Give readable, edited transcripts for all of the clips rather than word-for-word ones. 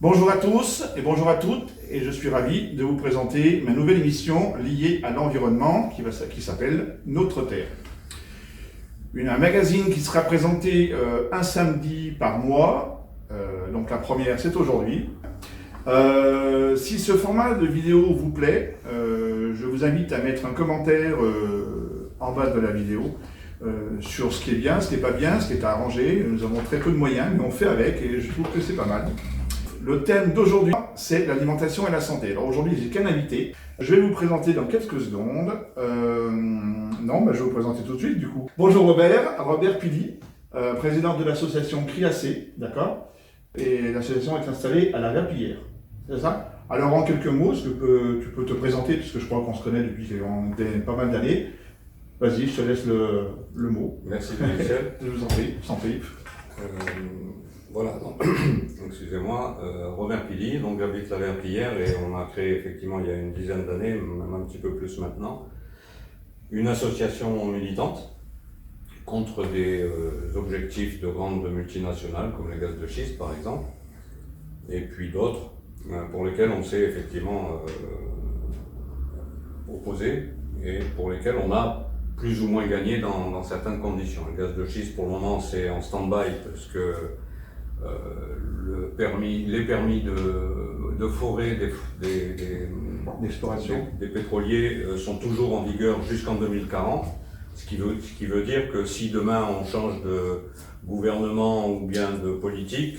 Bonjour à tous et bonjour à toutes, et je suis ravi de vous présenter ma nouvelle émission liée à l'environnement qui s'appelle Notre Terre. Un magazine qui sera présenté un samedi par mois, donc la première c'est aujourd'hui. Si ce format de vidéo vous plaît, je vous invite à mettre un commentaire en bas de la vidéo sur ce qui est bien, ce qui n'est pas bien, ce qui est à arranger. Nous avons très peu de moyens, mais on fait avec et je trouve que c'est pas mal. Le thème d'aujourd'hui, c'est l'alimentation et la santé. Alors aujourd'hui, j'ai qu'un invité. Je vais vous présenter dans quelques secondes. Je vais vous présenter tout de suite du coup. Bonjour Robert Pili, président de l'association CRIACé, d'accord. Et l'association est installée à la Verpillière, c'est ça? Alors en quelques mots, est-ce que tu peux te présenter, puisque je crois qu'on se connaît depuis pas mal d'années. Vas-y, je te laisse le mot. Merci Michel. Je vous en prie, sans prie. Voilà, excusez-moi, Robert Pili, donc j'habite la Verpillière et on a créé effectivement il y a une dizaine d'années, même un petit peu plus maintenant, une association militante contre des objectifs de grandes multinationales comme les gaz de schiste par exemple, et puis d'autres pour lesquels on s'est effectivement opposé et pour lesquels on a plus ou moins gagné dans certaines conditions. Le gaz de schiste pour le moment c'est en stand-by parce que les permis de forêt des pétroliers sont toujours en vigueur jusqu'en 2040, ce qui veut dire que si demain on change de gouvernement ou bien de politique,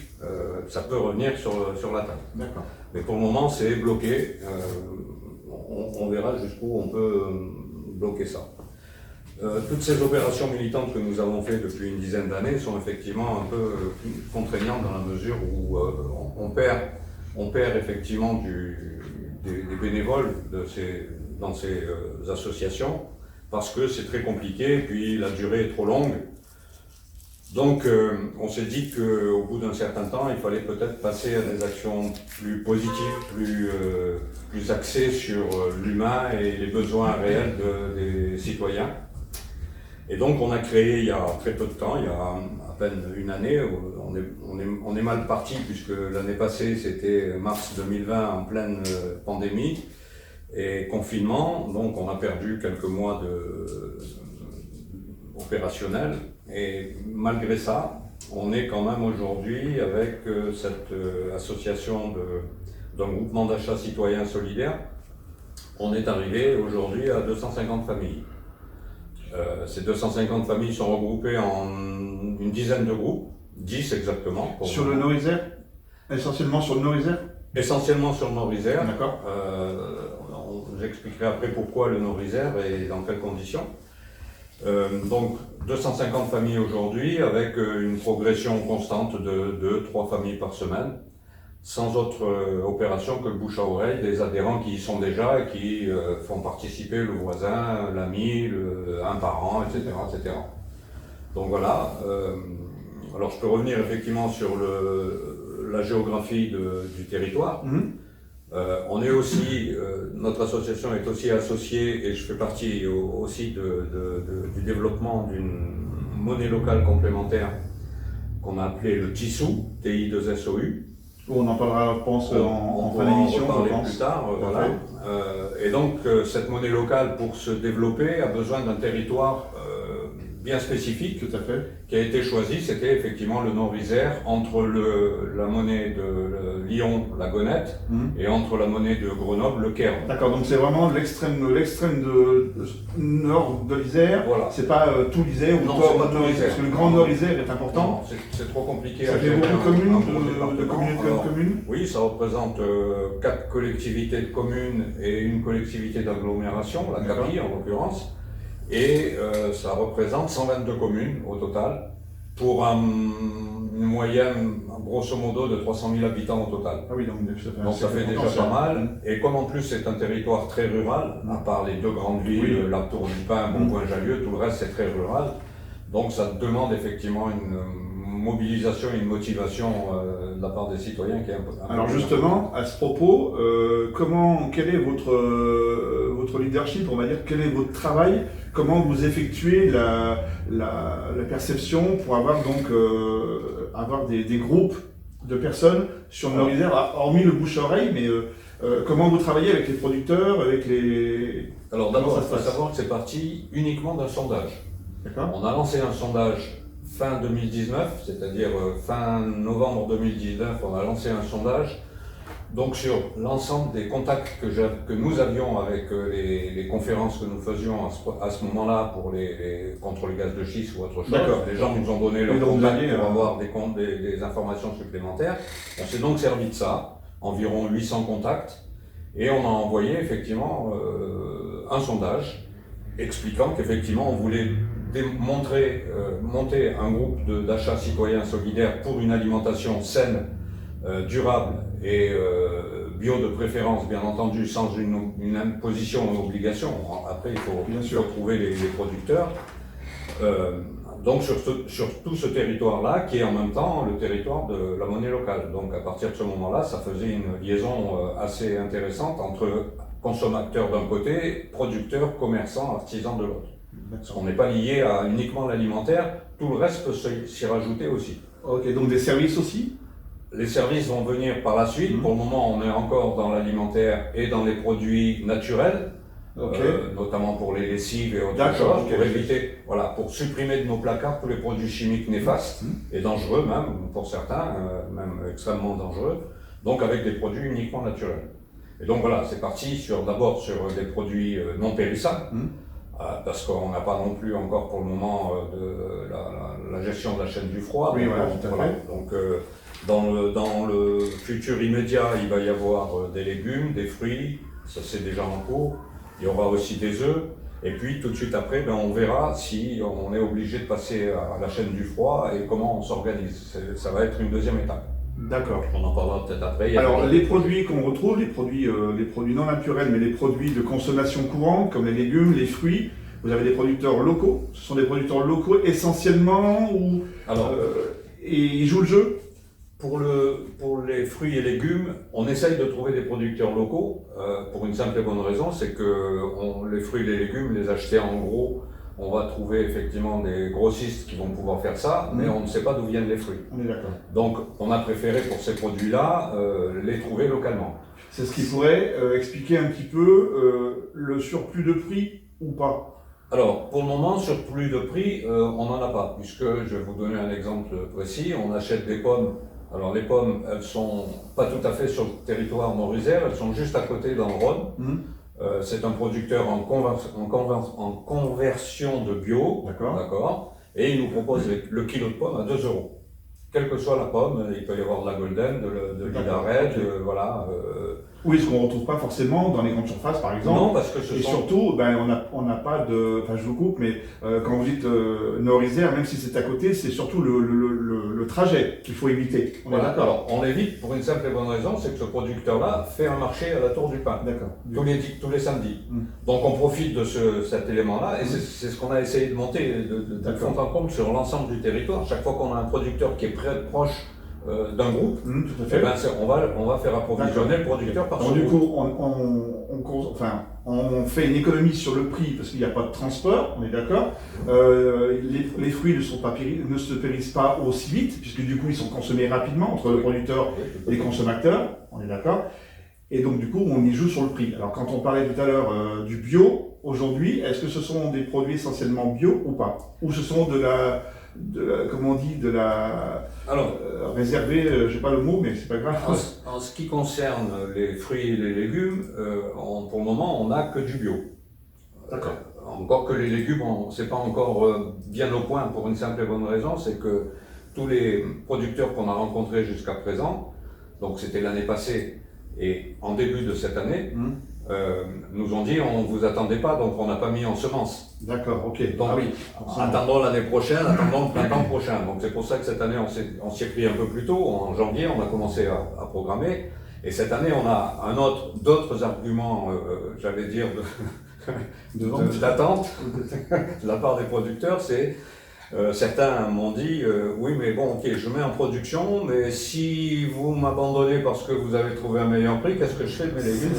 ça peut revenir sur la table. D'accord. Mais pour le moment c'est bloqué, on verra jusqu'où on peut bloquer ça. Toutes ces opérations militantes que nous avons faites depuis une dizaine d'années sont effectivement un peu contraignantes dans la mesure où on perd effectivement des bénévoles dans ces associations parce que c'est très compliqué et puis la durée est trop longue. Donc on s'est dit qu'au bout d'un certain temps, il fallait peut-être passer à des actions plus positives, plus axées sur l'humain et les besoins réels des citoyens. Et donc on a créé il y a très peu de temps, il y a à peine une année, on est mal parti puisque l'année passée c'était mars 2020 en pleine pandémie et confinement, donc on a perdu quelques mois opérationnels et malgré ça, on est quand même aujourd'hui avec cette association d'un groupement d'achat citoyen solidaire, on est arrivé aujourd'hui à 250 familles. Ces 250 familles sont regroupées en une dizaine de groupes, 10 exactement. Sur le Nord-Isère? Essentiellement sur le Nord-Isère? Essentiellement sur le Nord-Isère. D'accord. J'expliquerai après pourquoi le Nord-Isère et dans quelles conditions. Donc 250 familles aujourd'hui avec une progression constante de 2-3 familles par semaine. Sans autre opération que le bouche à oreille des adhérents qui y sont déjà et qui font participer le voisin, l'ami, un parent, etc., etc. Donc voilà. Alors je peux revenir effectivement sur la géographie du territoire. On est aussi, notre association est aussi associée et je fais partie aussi du développement d'une monnaie locale complémentaire qu'on a appelée le TISOU, TI2SOU. On en parlera, je pense, en fin d'émission. On en parler plus tard, voilà. Et donc, cette monnaie locale, pour se développer, a besoin d'un territoire bien spécifique. Tout à fait. Qui a été choisi, c'était effectivement le Nord-Isère, entre la monnaie de Lyon, la Gonette, et entre la monnaie de Grenoble, le Caire. D'accord, donc c'est vraiment l'extrême nord de l'Isère. Voilà. C'est pas tout l'Isère ou tout Nord-Isère. Parce que le grand Nord-Isère est important. C'est trop compliqué. Ça fait beaucoup de communes, de communautés de communes. Oui, ça représente 4 collectivités de communes et une collectivité d'agglomération, la CAPI en l'occurrence. Et ça représente 122 communes au total, pour une moyenne, grosso modo, de 300 000 habitants au total. Ah oui, donc ça fait déjà pas mal. Et comme en plus c'est un territoire très rural, à part les 2 grandes villes, la Tour du Pin, Boncoin-Jallieu, tout le reste c'est très rural. Donc ça demande effectivement une mobilisation et une motivation de la part des citoyens qui est important. Alors justement, à ce propos, quel est votre leadership, on va dire, quel est votre travail, comment vous effectuez la perception pour avoir donc avoir des groupes de personnes sur Nord-Isère, hormis le bouche-oreille, mais comment vous travaillez avec les producteurs, avec les... Alors d'abord, il faut savoir que c'est parti uniquement d'un sondage. On a lancé un sondage fin 2019, c'est-à-dire fin novembre 2019, on a lancé un sondage. Donc sur l'ensemble des contacts que nous avions avec les conférences que nous faisions à ce moment-là pour contre les gaz de schiste ou autre chose, les gens nous ont donné leur contact pour avoir des informations supplémentaires. On s'est donc servi de ça, environ 800 contacts, et on a envoyé effectivement un sondage expliquant qu'effectivement on voulait monter un groupe d'achat citoyen solidaire pour une alimentation saine, durable et bio de préférence, bien entendu, sans une imposition ou obligation. Après, il faut trouver les producteurs. Donc sur tout ce territoire-là, qui est en même temps le territoire de la monnaie locale. Donc à partir de ce moment-là, ça faisait une liaison assez intéressante entre consommateurs d'un côté, producteurs, commerçants, artisans de l'autre. Parce qu'on n'est pas lié à uniquement l'alimentaire, tout le reste peut s'y rajouter aussi. Ok, donc des services aussi? Les services vont venir par la suite. Pour le moment, on est encore dans l'alimentaire et dans les produits naturels, notamment pour les lessives et autres choses, pour éviter, pour supprimer de nos placards tous les produits chimiques néfastes et dangereux même, pour certains, même extrêmement dangereux, donc avec des produits uniquement naturels. Et donc voilà, c'est parti d'abord sur des produits non périssables, parce qu'on n'a pas non plus encore pour le moment de la gestion de la chaîne du froid. Oui, voilà, tout à fait. Donc, dans le futur immédiat, il va y avoir des légumes, des fruits, ça c'est déjà en cours. Il y aura aussi des œufs. Et puis tout de suite après, on verra si on est obligé de passer à la chaîne du froid et comment on s'organise. Ça va être une deuxième étape. D'accord. On en parlera peut-être après. Alors les produits qu'on retrouve, les produits non naturels, mais les produits de consommation courante, comme les légumes, les fruits, vous avez des producteurs locaux. Ce sont des producteurs locaux essentiellement et ils jouent le jeu? Pour les fruits et légumes, on essaye de trouver des producteurs locaux pour une simple et bonne raison, c'est que les fruits et les légumes, les acheter en gros, on va trouver effectivement des grossistes qui vont pouvoir faire ça, mais on ne sait pas d'où viennent les fruits. On est d'accord. Donc on a préféré pour ces produits-là les trouver localement. C'est ce qui pourrait expliquer un petit peu le surplus de prix ou pas? Alors, pour le moment, surplus de prix, on n'en a pas, puisque je vais vous donner un exemple précis. On achète des pommes. Alors, les pommes, elles sont pas tout à fait sur le territoire Nord-Isère, elles sont juste à côté dans le Rhône. C'est un producteur en conversion de bio, d'accord, et il nous propose le kilo de pommes à 2 €. Quelle que soit la pomme, il peut y avoir de la Golden, de l'Idared, voilà. Oui, ce qu'on ne retrouve pas forcément dans les grandes surfaces, par exemple. Non, parce que surtout, on n'a pas de... Enfin, je vous coupe, mais quand vous dites Nord-Isère, même si c'est à côté, c'est surtout le trajet qu'il faut éviter. Voilà, alors on l'évite pour une simple et bonne raison, c'est que ce producteur-là fait un marché à la Tour du Pain. D'accord. Tous les samedis. Donc on profite de cet élément-là, et c'est ce qu'on a essayé de monter, de fond en comble sur l'ensemble du territoire. Chaque fois qu'on a un producteur qui est proche d'un groupe, tout à fait. On va faire approvisionner le producteur par son groupe. Du coup, on fait une économie sur le prix parce qu'il n'y a pas de transport, on est d'accord. Les fruits ne se périssent pas aussi vite, puisque du coup ils sont consommés rapidement entre le producteur et les consommateurs, on est d'accord. Et donc du coup on y joue sur le prix. Alors quand on parlait tout à l'heure du bio, aujourd'hui, est-ce que ce sont des produits essentiellement bio ou pas? Ou ce sont réservé, j'ai pas le mot, mais c'est pas grave. En ce qui concerne les fruits et les légumes, pour le moment, on n'a que du bio. D'accord. Encore que les légumes, c'est pas encore bien au point pour une simple et bonne raison, c'est que tous les producteurs qu'on a rencontrés jusqu'à présent, donc c'était l'année passée et en début de cette année, nous ont dit on ne vous attendait pas, donc on n'a pas mis en semence. D'accord, ok. Donc attendons l'année prochaine, attendons le printemps prochain. Donc c'est pour ça que cette année on s'y est pris un peu plus tôt. En janvier, on a commencé à programmer. Et cette année, on a d'autres arguments, j'allais dire, d'attente de la part des producteurs. C'est Certains m'ont dit oui, mais bon, ok, je mets en production, mais si vous m'abandonnez parce que vous avez trouvé un meilleur prix, qu'est-ce que je fais de mes légumes?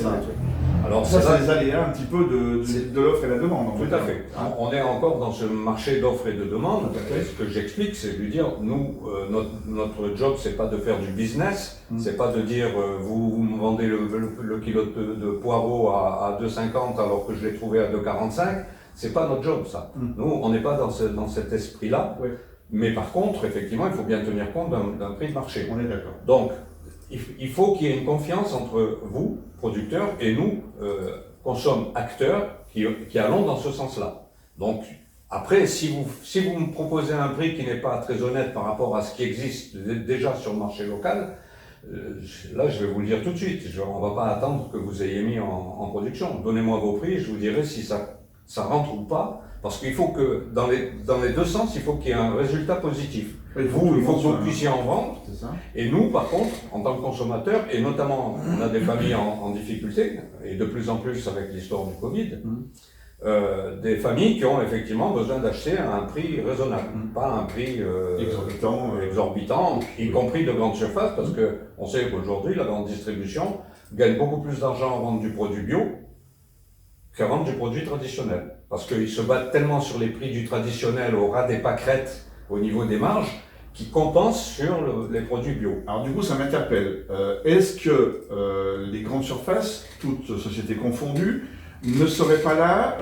Alors ça, c'est les aléas un petit peu de l'offre et la demande. Tout à fait. On est encore dans ce marché d'offres et de demande. Et ce que j'explique, c'est de lui dire, nous, notre job, c'est pas de faire du business, c'est pas de dire, vous me vendez le kilo de poireaux à 2,50 alors que je l'ai trouvé à 2,45. C'est pas notre job, ça. Nous, on n'est pas dans cet esprit-là. Oui. Mais par contre, effectivement, il faut bien tenir compte d'un prix de marché. On est d'accord. Donc, il faut qu'il y ait une confiance entre vous, producteurs, et nous, consommateurs, acteurs, qui allons dans ce sens-là. Donc, après, si vous me proposez un prix qui n'est pas très honnête par rapport à ce qui existe déjà sur le marché local, là, je vais vous le dire tout de suite. On ne va pas attendre que vous ayez mis en production. Donnez-moi vos prix, je vous dirai si ça rentre ou pas. Parce qu'il faut que, dans les deux sens, il faut qu'il y ait un résultat positif. Il faut que vous puissiez en vendre. Et nous, par contre, en tant que consommateurs, et notamment, on a des familles en difficulté, et de plus en plus avec l'histoire du Covid, des familles qui ont effectivement besoin d'acheter à un prix raisonnable, pas un prix exorbitant, y compris de grandes surfaces, parce qu'on sait qu'aujourd'hui, la grande distribution gagne beaucoup plus d'argent à vendre du produit bio qu'à vendre du produit traditionnel. Parce qu'ils se battent tellement sur les prix du traditionnel au ras des pâquerettes au niveau des marges, qui compensent sur les produits bio. Alors du coup, ça m'interpelle. Est-ce que les grandes surfaces, toutes sociétés confondues, ne seraient pas là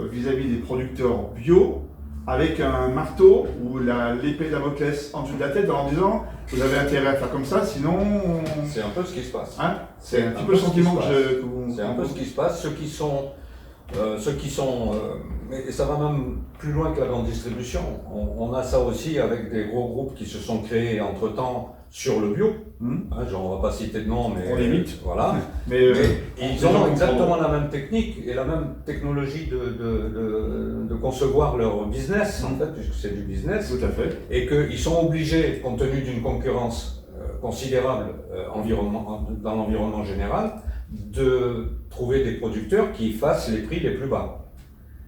vis-à-vis des producteurs bio avec un marteau ou l'épée de Damoclès en dessous de la tête en disant vous avez intérêt à faire comme ça, sinon... C'est un peu ce qui se passe. Hein, c'est un petit peu le sentiment que vous... C'est un peu ce qui se passe. Ceux qui sont mais ça va même plus loin que la grande distribution. On a ça aussi avec des gros groupes qui se sont créés entre-temps sur le bio. Genre, on ne va pas citer de nom, mais on limite. Voilà. mais ils ont exactement la même technique et la même technologie de concevoir leur business, en fait, puisque c'est du business. Tout à fait. Et qu'ils sont obligés, compte tenu d'une concurrence considérable dans l'environnement général, de trouver des producteurs qui fassent les prix les plus bas.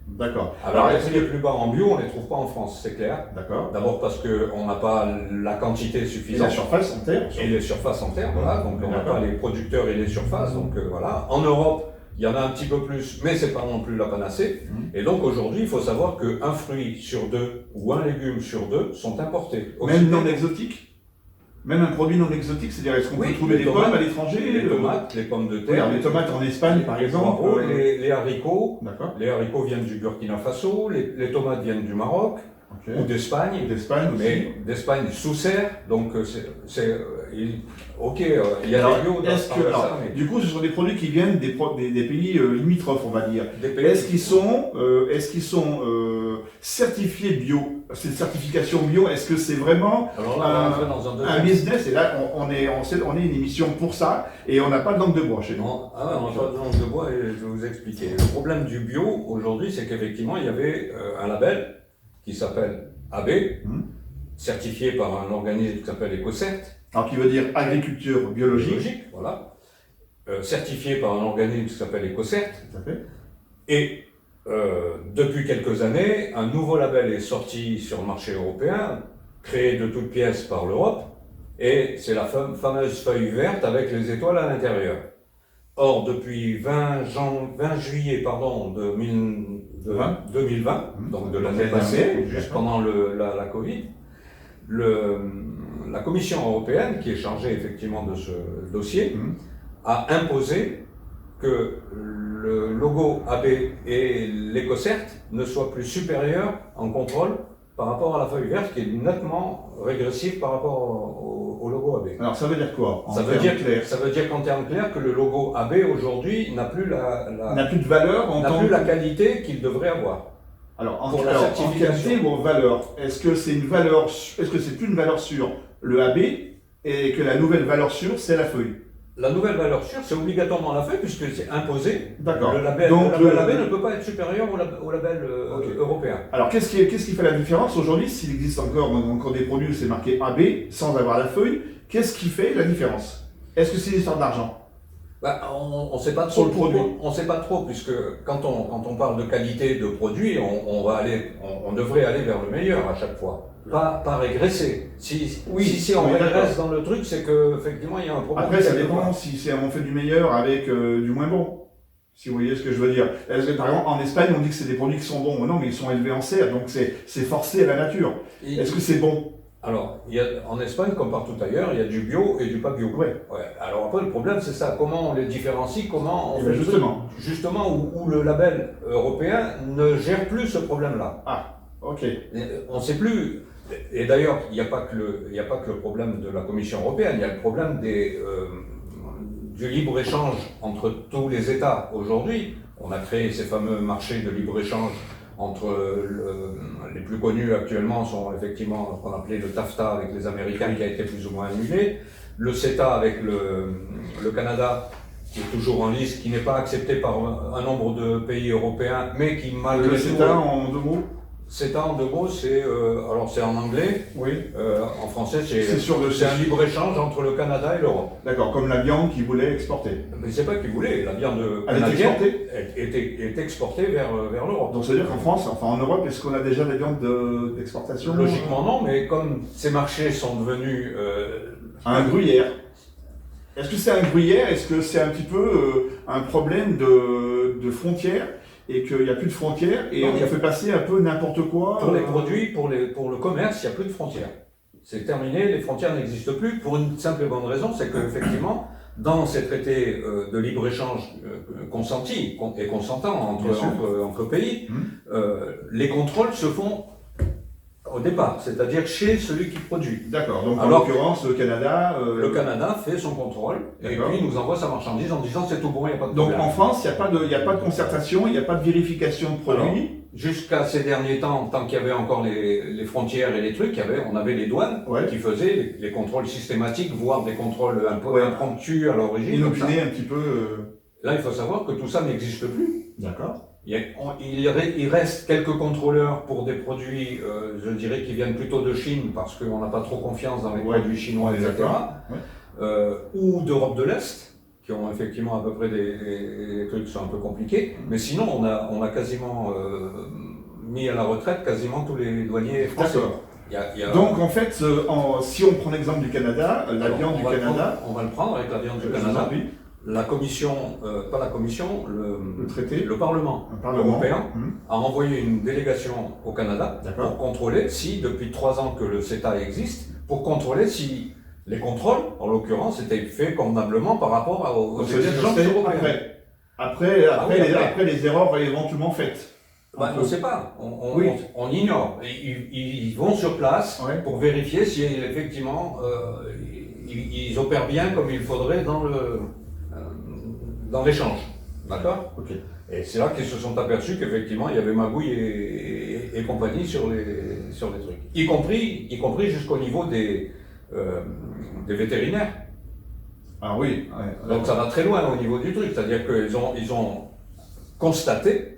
D'accord. Alors les prix les plus bas en bio, on ne les trouve pas en France, c'est clair. D'accord. D'abord parce qu'on n'a pas la quantité suffisante. Et la surface en terre. Et les surfaces en terre, voilà. Donc on n'a pas les producteurs et les surfaces, donc voilà. En Europe, il y en a un petit peu plus, mais c'est pas non plus la panacée. Et donc aujourd'hui, il faut savoir qu'un fruit sur deux ou un légume sur deux sont importés. Même non exotiques? Même un produit non exotique, c'est-à-dire est-ce qu'on peut trouver des pommes à l'étranger? Les tomates, les pommes de terre. Les tomates en Espagne par exemple. Les haricots. D'accord. Les haricots viennent du Burkina Faso, les tomates viennent du Maroc. Ou d'Espagne. D'Espagne aussi. Mais d'Espagne sous serre, donc ok, il y a des bio mais... Du coup, ce sont des produits qui viennent des pays limitrophes, on va dire. Est-ce qu'ils sont certifiés bio? Cette certification bio, est-ce que c'est vraiment un business? Et là, on est une émission pour ça, et on n'a pas de langue de bois chez nous. On n'a pas de langue de bois, et je vais vous expliquer. Le problème du bio, aujourd'hui, c'est qu'effectivement, il y avait un label qui s'appelle AB, certifié par un organisme qui s'appelle EcoCert. Alors qui veut dire agriculture biologique. Voilà. Certifié par un organisme qui s'appelle EcoCert. Tout à fait. Et depuis quelques années, un nouveau label est sorti sur le marché européen, créé de toutes pièces par l'Europe, et c'est la fameuse feuille verte avec les étoiles à l'intérieur. Or, depuis 20 juillet 2020, donc de l'année passée, juste pendant la Covid, la Commission européenne, qui est chargée effectivement de ce dossier, a imposé que le logo AB et l'EcoCert ne soient plus supérieurs en contrôle par rapport à la feuille verte, qui est nettement régressive par rapport au logo AB. Alors ça veut dire quoi? Ça veut dire qu'en termes clairs, que le logo AB aujourd'hui n'a plus de valeur, n'a plus la qualité qu'il devrait avoir. Alors en qualité ou en valeur, est-ce que c'est une valeur sûre le AB et que la nouvelle valeur sûre c'est la feuille? La nouvelle valeur sûre, c'est obligatoirement la feuille puisque c'est imposé. D'accord. Le label ne peut pas être supérieur au label européen. Alors qu'est-ce qui fait la différence aujourd'hui? S'il existe encore des produits où c'est marqué AB sans avoir la feuille, qu'est-ce qui fait la différence? Est-ce que c'est une histoire d'argent? On ne sait pas Sur trop le produit. On sait pas trop, puisque quand on parle de qualité de produit, on devrait aller vers le meilleur à chaque fois. Pas régresser. Si on régresse dans le truc, c'est qu'effectivement il y a un problème. Après, ça dépend si on fait du meilleur avec du moins bon. Si vous voyez ce que je veux dire. Par exemple, en Espagne, on dit que c'est des produits qui sont bons. Non, mais ils sont élevés en serre, donc c'est forcé à la nature. Est-ce que c'est bon? Alors, en Espagne, comme partout ailleurs, il y a du bio et du pas bio. Ouais. Alors après, le problème, c'est ça. Comment on les différencie? Comment on fait justement où le label européen ne gère plus ce problème-là. Ah, ok. On ne sait plus. Et d'ailleurs, il n'y a pas que le problème de la Commission européenne. Il y a le problème du libre-échange entre tous les États. Aujourd'hui, on a créé ces fameux marchés de libre-échange entre les plus connus actuellement sont effectivement ce qu'on appelait le TAFTA avec les Américains qui a été plus ou moins annulé, le CETA avec le Canada qui est toujours en liste, qui n'est pas accepté par un nombre de pays européens, mais qui malgré tout... Le CETA en 2 mots? CETA en 2 mots, alors c'est en anglais, oui. En français c'est un libre-échange entre le Canada et l'Europe. D'accord, comme la viande qu'ils voulaient exporter. Mais c'est pas qu'ils voulaient, la viande canadienne est exportée vers l'Europe. Donc ça veut dire qu'en France, enfin en Europe, est-ce qu'on a déjà des viandes d'exportation? Logiquement non, mais comme ces marchés sont devenus... un gruyère. Est-ce que c'est un gruyère? Est-ce que c'est un petit peu un problème de frontières? Et qu'il n'y a plus de frontières, et on fait passer un peu n'importe quoi. Pour les produits, pour le commerce, il n'y a plus de frontières. C'est terminé, les frontières n'existent plus, pour une simple et bonne raison, c'est qu'effectivement, dans ces traités de libre-échange consentis et consentants entre pays, les contrôles se font au départ, c'est-à-dire chez celui qui produit. D'accord, donc en l'occurrence, le Canada... Le Canada fait son contrôle, et puis nous envoie sa marchandise en disant c'est tout bon, il n'y a pas de problème. Donc en France, il n'y a pas de concertation, il n'y a pas de vérification de produits. Jusqu'à ces derniers temps, tant qu'il y avait encore les frontières et les trucs, on avait les douanes qui faisaient les contrôles systématiques, voire des contrôles impromptus à l'origine. Inopinés un petit peu... Là, il faut savoir que tout ça n'existe plus. D'accord. Il reste quelques contrôleurs pour des produits, je dirais, qui viennent plutôt de Chine, parce qu'on n'a pas trop confiance dans les produits chinois, etc. Ou d'Europe de l'Est, qui ont effectivement à peu près des trucs qui sont un peu compliqués. Mais sinon, on a quasiment mis à la retraite quasiment tous les douaniers français. D'accord. Donc en fait, si on prend l'exemple du Canada, la viande du Canada... On va le prendre avec la viande du Canada. La commission, pas la commission, le traité, le Parlement européen a envoyé une délégation au Canada pour contrôler si, depuis 3 ans que le CETA existe, pour contrôler si les contrôles, en l'occurrence, étaient faits convenablement par rapport aux exigences européennes. Après les erreurs éventuellement faites. On ne sait pas, on ignore. Ils vont sur place pour vérifier si effectivement ils opèrent bien comme il faudrait dans l'échange, d'accord? Et c'est là qu'ils se sont aperçus qu'effectivement il y avait magouille et compagnie sur les trucs, y compris jusqu'au niveau des vétérinaires. Ah oui. Donc ça va très loin au niveau du truc, c'est-à-dire qu'ils ont constaté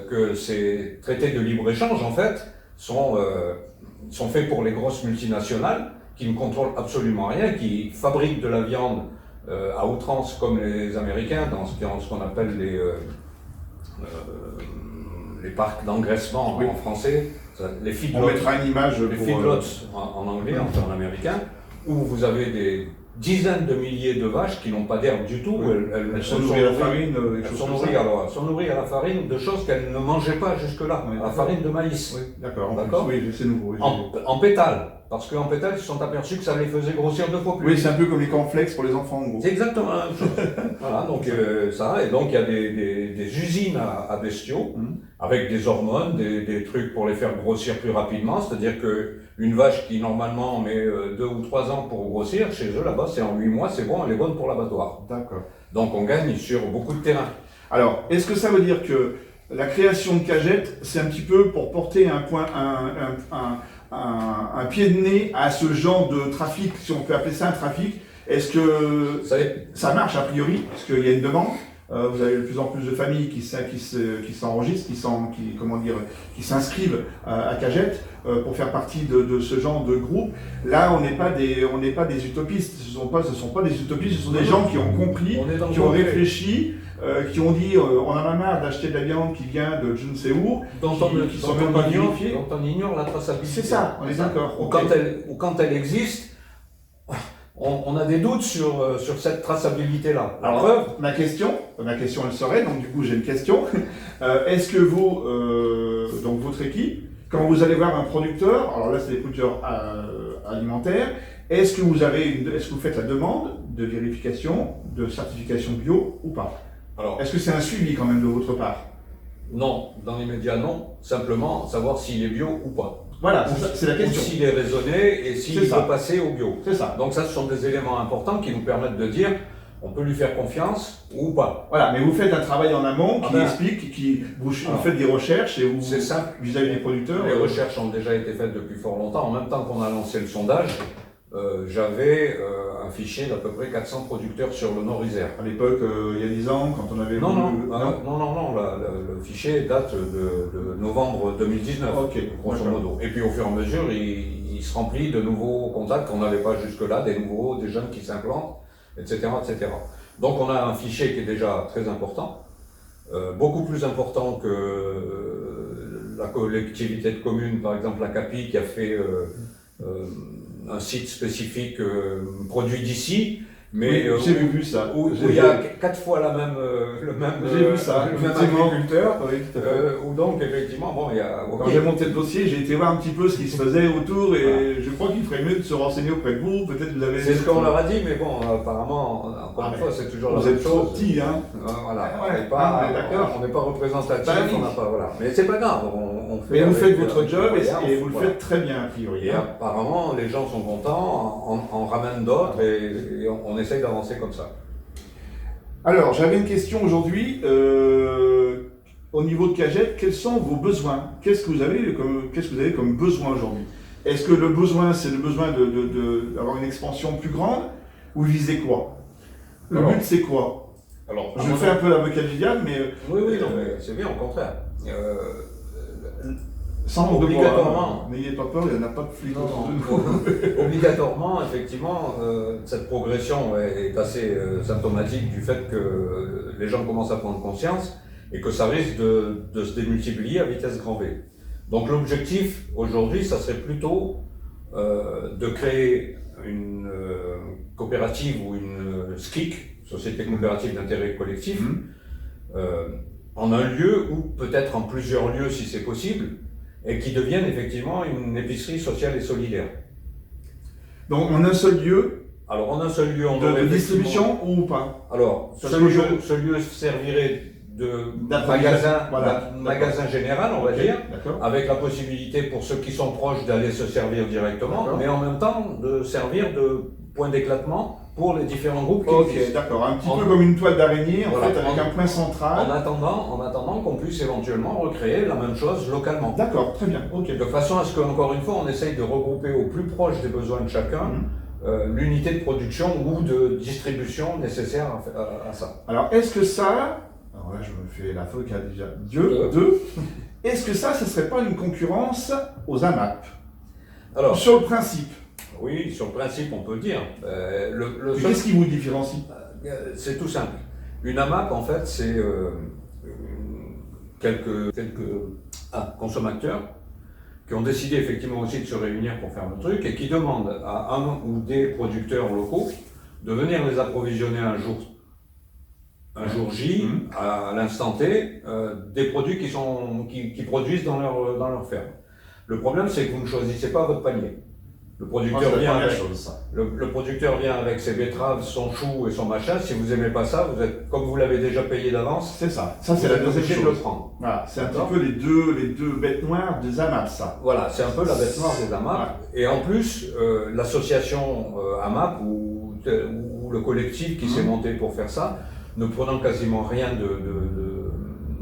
que ces traités de libre-échange en fait sont faits pour les grosses multinationales qui ne contrôlent absolument rien, qui fabriquent de la viande à outrance comme les Américains dans ce qu'on appelle les parcs d'engraissement en français, les feedlots. On mettra une image les feedlots en anglais, en américain, où vous avez des dizaines de milliers de vaches qui n'ont pas d'herbe du tout. Elles sont nourries à la farine. Elles sont nourries à la farine de choses qu'elles ne mangeaient pas jusque-là, la farine de maïs. D'accord. Oui, c'est nouveau. En pétale. Parce qu'en pétale, ils se sont aperçus que ça les faisait grossir 2 fois plus. Oui, c'est un peu comme les cornflakes pour les enfants, en gros. C'est exactement la même chose. Voilà, donc et donc il y a des usines à bestiaux, avec des hormones, des trucs pour les faire grossir plus rapidement, c'est-à-dire qu'une vache qui normalement met 2 ou 3 ans pour grossir, chez eux là-bas c'est en 8 mois, c'est bon, elle est bonne pour l'abattoir. D'accord. Donc on gagne sur beaucoup de terrain. Alors, est-ce que ça veut dire que la création de cagettes, c'est un petit peu pour porter un pied de nez à ce genre de trafic, si on peut appeler ça un trafic? Est-ce que ça marche a priori? Parce qu'il y a une demande. vous avez de plus en plus de familles qui s'enregistrent, qui s'inscrivent à Cagette pour faire partie de ce genre de groupe. Là, on n'est pas des utopistes. Ce sont pas des utopistes. Ce sont des gens qui ont compris, qui ont réfléchi, qui ont dit on en a marre d'acheter de la viande qui vient de je ne sais où, qui sont même pas vérifiés. Dont on ignore la traçabilité. C'est ça, on est d'accord. Ou quand elle existe, on a des doutes sur cette traçabilité-là. La preuve. Ma question elle serait, donc du coup j'ai une question, est-ce que vous, donc votre équipe, quand vous allez voir un producteur, alors là c'est des producteurs alimentaires, est-ce que vous faites la demande de vérification, de certification bio ou pas? Alors, est-ce que c'est un suivi quand même de votre part? Non, dans les médias non, simplement savoir s'il est bio ou pas. Voilà, c'est la question. Ou s'il est raisonné et s'il peut passer au bio. C'est ça. Donc ça, ce sont des éléments importants qui nous permettent de dire on peut lui faire confiance ou pas. Voilà, mais vous faites un travail en amont qui explique, vous faites des recherches et c'est simple. Vis-à-vis des producteurs. Les recherches ont déjà été faites depuis fort longtemps. En même temps qu'on a lancé le sondage, j'avais un fichier d'à peu près 400 producteurs sur le Nord-Isère. À l'époque, il y a 10 ans, quand on avait... Non, le fichier date de novembre 2019, grosso modo. Et puis au fur et à mesure, il se remplit de nouveaux contacts qu'on n'avait pas jusque-là, des jeunes qui s'implantent, etc., etc. Donc on a un fichier qui est déjà très important, beaucoup plus important que la collectivité de communes, par exemple la CAPI, qui a fait un site spécifique produit d'ici, mais oui, j'ai vu ça. Où il y a 4 fois le même agriculteur, où donc effectivement, bon, il y a... Quand j'ai monté le dossier, j'ai été voir un petit peu ce qui se faisait autour et je crois qu'il ferait mieux de se renseigner auprès de vous, peut-être vous avez... C'est ce qu'on leur a dit, mais bon, apparemment, encore une fois, c'est toujours la même chose. Vous êtes trop petit, hein. Voilà, on n'est pas représentatif, on n'a pas, voilà. Mais c'est pas grave, on fait... Mais vous faites votre job et vous le faites très bien, a priori. Et apparemment, les gens sont contents, on ramène d'autres et on essaye d'avancer comme ça. Alors, j'avais une question aujourd'hui. Au niveau de Cagette, quels sont vos besoins? Qu'est-ce que vous avez comme besoin aujourd'hui? Est-ce que le besoin, c'est le besoin d'avoir une expansion plus grande? Ou vous visez quoi? Le but, c'est quoi? Alors, je fais un peu l'avocat du diable, mais... Oui, non, mais c'est bien, au contraire. Sans obligatoirement, n'ayez pas peur, il n'y en a pas de flics autour de nous. Obligatoirement, effectivement, cette progression est assez symptomatique du fait que les gens commencent à prendre conscience et que ça risque de se démultiplier à vitesse grand V. Donc l'objectif aujourd'hui, ça serait plutôt de créer une coopérative ou une SCIC, Société coopérative d'intérêt collectif, en un lieu ou peut-être en plusieurs lieux si c'est possible, et qui devienne effectivement une épicerie sociale et solidaire. Donc en un seul lieu? Alors en un seul lieu, on de distribution ou pas? Alors ce lieu servirait de magasin général, on va dire, avec la possibilité pour ceux qui sont proches d'aller se servir directement, mais en même temps de servir de point d'éclatement pour les différents groupes qui existent. D'accord, un petit peu comme une toile d'araignée, fait, avec un point central. En attendant qu'on puisse éventuellement recréer la même chose localement. D'accord, très bien. De façon à ce qu'encore une fois, on essaye de regrouper au plus proche des besoins de chacun l'unité de production ou de distribution nécessaire à ça. Alors, est-ce que ça... Alors là, je me fais la faute qu'il y a déjà est-ce que ça, ce ne serait pas une concurrence aux AMAP? Alors, sur le principe. Oui, sur le principe, on peut le dire. Qu'est-ce qui vous différencie? C'est tout simple. Une AMAP, en fait, c'est quelques consommateurs qui ont décidé effectivement aussi de se réunir pour faire le truc et qui demandent à un ou des producteurs locaux de venir les approvisionner un jour J, à l'instant T, des produits qui produisent dans leur ferme. Le problème, c'est que vous ne choisissez pas votre panier. Le producteur vient avec ses betteraves, son chou et son machin. Si vous n'aimez pas ça, comme vous l'avez déjà payé d'avance, c'est ça. Ça, c'est la deuxième chose. De le prendre. Voilà, c'est un petit peu les deux bêtes noires des AMAP, ça. Voilà, c'est un peu la bête noire des AMAP. Ouais. Et en plus, l'association AMAP ou le collectif qui s'est monté pour faire ça, ne prenant quasiment rien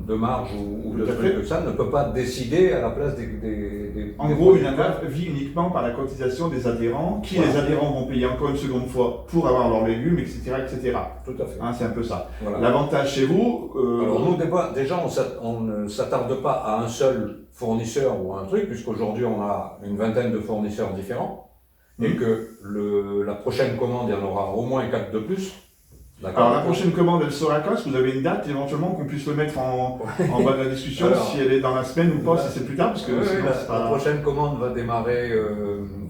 de marge ou de trucs que ça, ne peut pas décider à la place des En gros, une AMAP vit uniquement par la cotisation des adhérents, qui les adhérents vont payer encore une seconde fois pour avoir leurs légumes, etc. etc. Tout à fait. Hein, c'est un peu ça. Voilà. L'avantage chez vous... Alors nous, déjà, on ne s'attarde pas à un seul fournisseur ou à un truc, puisqu'aujourd'hui, on a une vingtaine de fournisseurs différents, et que la prochaine commande, il y en aura au moins 4 de plus. Alors la prochaine commande, elle sera quand? Est-ce que vous avez une date éventuellement qu'on puisse le mettre en bas de la discussion, alors, si elle est dans la semaine ou pas, si c'est plus tard, parce que la prochaine commande va démarrer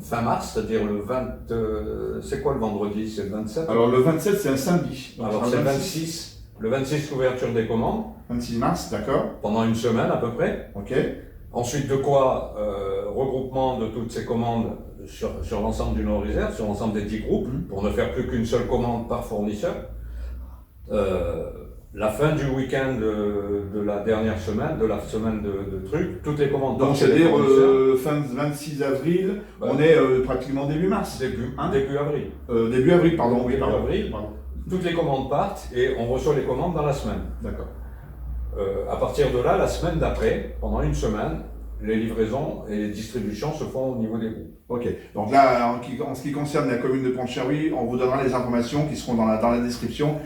fin mars, c'est-à-dire le 20... c'est quoi le vendredi? C'est le 27? Alors le 27, c'est un samedi. Donc alors c'est le 26. Le 26, l'ouverture des commandes. 26 mars, d'accord. Pendant une semaine à peu près. Ok. Ensuite de quoi, regroupement de toutes ces commandes sur l'ensemble du Nord-Isère, sur l'ensemble des 10 groupes, pour ne faire plus qu'une seule commande par fournisseur. La fin du week-end de la dernière semaine, de la semaine de trucs, toutes les commandes. Donc c'est-à-dire fin 26 avril, on est pratiquement début mars. Début avril. Début avril, pardon. Début avril. Pardon. Toutes les commandes partent et on reçoit les commandes dans la semaine. D'accord. À partir de là, la semaine d'après, pendant une semaine, les livraisons et les distributions se font au niveau des groupes. Ok. Donc là, en ce qui concerne la commune de Pont-de-Cherry, on vous donnera les informations qui seront dans la description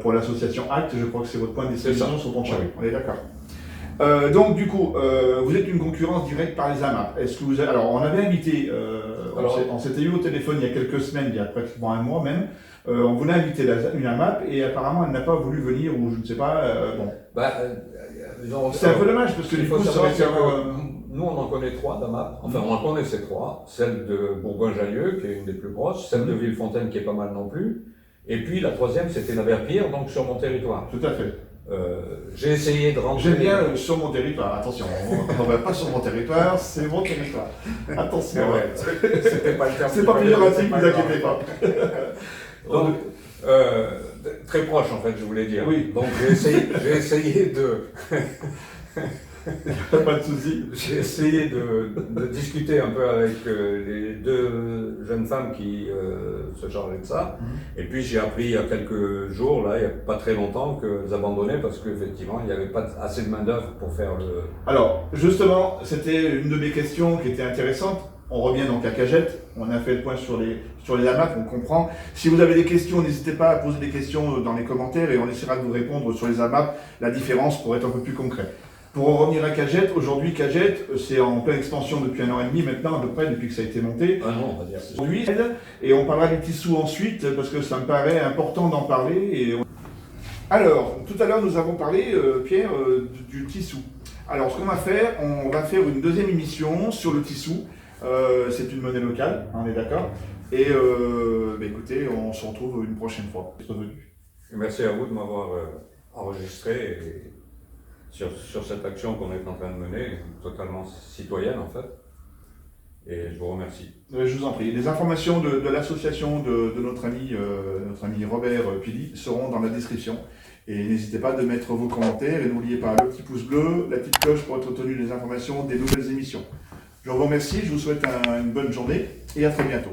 pour l'association ACT. Je crois que c'est votre point de distribution sur Pont-de-Cherry. Ouais. On est d'accord. Donc du coup, vous êtes une concurrence directe par les AMAP. Est-ce que vous avez... Alors on avait invité, on s'était eu au téléphone il y a quelques semaines, il y a pratiquement un mois même. On voulait inviter une AMAP et apparemment elle n'a pas voulu venir ou je ne sais pas. Bon. C'est un peu dommage parce que du coup ça aurait été nous on en connaît 3 d'AMAP, enfin on en connaît ces 3, celle de Bourgoin-Jallieu qui est une des plus grosses, celle de Villefontaine qui est pas mal non plus, et puis la troisième c'était la Verpire, donc sur mon territoire. Tout à fait. J'ai essayé de rentrer... J'aime bien sur mon territoire, attention, on ne va pas sur mon territoire, c'est mon territoire. Attention, c'était pas le terme. C'est pas péjoratif, ne vous inquiétez pas. Donc, très proche en fait, je voulais dire. Oui. Donc j'ai essayé de... Pas de souci. J'ai essayé de discuter un peu avec les 2 jeunes femmes qui se chargeaient de ça. Et puis j'ai appris il y a quelques jours, là, il n'y a pas très longtemps, qu'elles abandonnaient parce qu'effectivement, il n'y avait pas assez de main-d'œuvre pour faire le... Alors, justement, c'était une de mes questions qui était intéressante. On revient donc à Cagette, on a fait le point sur les AMAP, on comprend. Si vous avez des questions, n'hésitez pas à poser des questions dans les commentaires et on essaiera de vous répondre sur les AMAP, la différence pour être un peu plus concret. Pour en revenir à Cagette, aujourd'hui Cagette, c'est en pleine expansion depuis 1 an et demi maintenant, à peu près, depuis que ça a été monté. Ah non, on va dire. Aujourd'hui, et on parlera du Tissou ensuite, parce que ça me paraît important d'en parler. Alors, tout à l'heure, nous avons parlé, Pierre, du Tissou. Alors, ce qu'on va faire une deuxième émission sur le Tissou. C'est une monnaie locale, on est d'accord. Et écoutez, on se retrouve une prochaine fois. Merci à vous de m'avoir enregistré sur cette action qu'on est en train de mener, totalement citoyenne en fait. Et je vous remercie. Je vous en prie. Les informations de l'association de notre ami Robert Pili seront dans la description. Et n'hésitez pas de mettre vos commentaires et n'oubliez pas le petit pouce bleu, la petite cloche pour être tenu des informations des nouvelles émissions. Je vous remercie, je vous souhaite une bonne journée et à très bientôt.